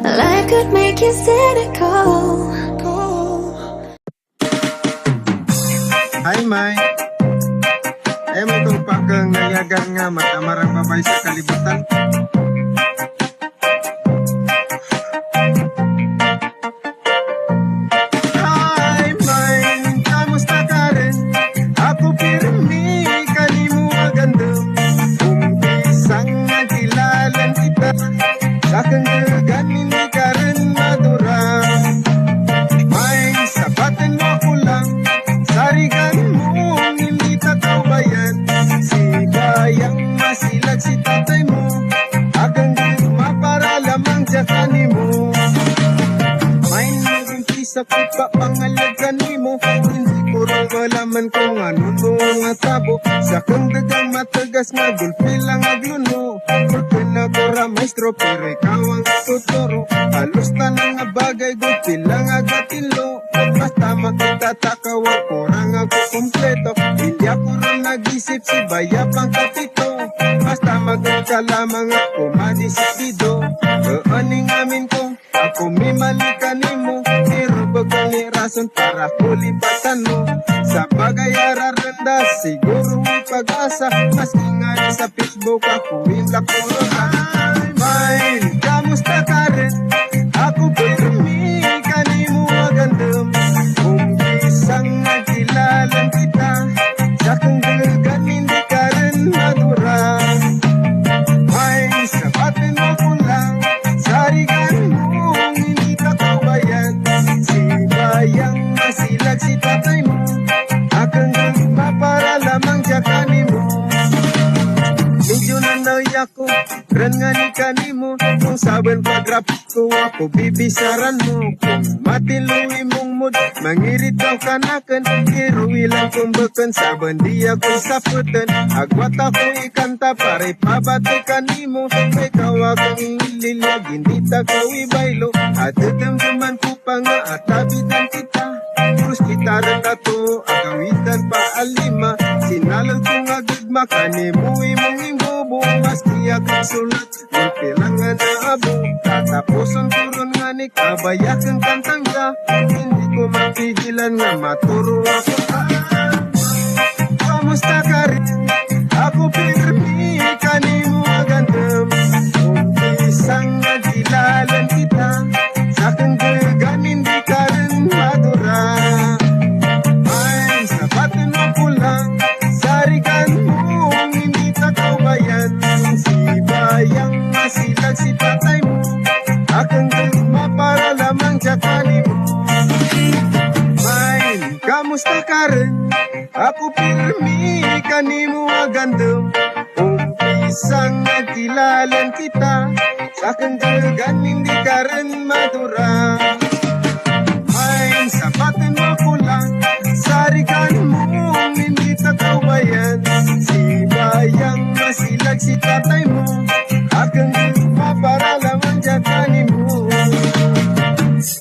Life could make you cynical. Hi, Mai. Mo itong pakang nayagang nga matamarang babay sa kalibutan. Hi, Mai. Kamusta ka rin? Ako pirmi, kanimo magandang. Umpisang nagilalan kita. Sa kang gaganin ka rin madura. May sabatin mo ko lang. Sarigan mo, hindi tatawayan. Si bayang masilag si tatay mo. Agang guma para lamang diyakani mo. May nag-umpisa ko pa pangalagan mo. Hindi ko rin malaman kung ano nga tabo. Sa kang dagang matagas nga gulpi lang agluno. Porque na ko ra maestro pero ikaw ang tuturo. Halos tanang nga bagay gulpi lang agatilo. Basta magtatakaw ako rang ako kompleto. Hindi ako rin nag-isip si Baya pang kapito. Basta magkaka lamang ako madisipido. Aning amin ko, ako may malikan mo. Pero bagang ni rason para kulipatan mo. Sa bagay araranda, siguro may pag-asa. Mas ingay sa Facebook ako inlak ko rin. Fine, kamusta ka rin? Ako pirmi, kanimo magandang. Umpisang nagilalan kita. Sa kang gagagan, hindi ka rin madura. Fine, sabatin mo ko lang. Sarigan mo, hindi tatawayan. Si bayang masilag si tatay mo. Akang gagma para lamang diyakani mo. Medyo nanay ako, ran nga ni kanimo. Kung saban pag-rap ko ako, bibisaran mo. Kung matiluwi mong mood, mangirit daw kanakan. Pero ilang kumbakan, saban di ako saputan. Agwat ako ikanta, pare pabati kanimo. May kawakang ililag, hindi takaw ibaylo. At dadamdaman ko pa nga at tabitan kita. Terus kita rin na to, agawitan pa alima. Sinalal ko nga gagma, kanimuwi mong imbobo. Maski akong sulat, magpilangan na abo. Katapos ang turon nga ni kabayak ang kantang ka. Hindi ko mapigilan nga maturo ako ka. Kamusta ka rin? Ako pirmi, kanimo magandang. Umpisang nagilalan kita. Sa kang gagan, hindi ka rin madura. Ay, sabatin mo ko lang. Sarigan mo, hindi tatawayan. Si bayang masilag si tatay mo. Akang gagma para lamang diyakani mo. Ay, kamusta ka rin? Ako pirmi, kanimo agandang. Umpisang nagilalan kita. Sa kang gagagan, hindi ka rin madura.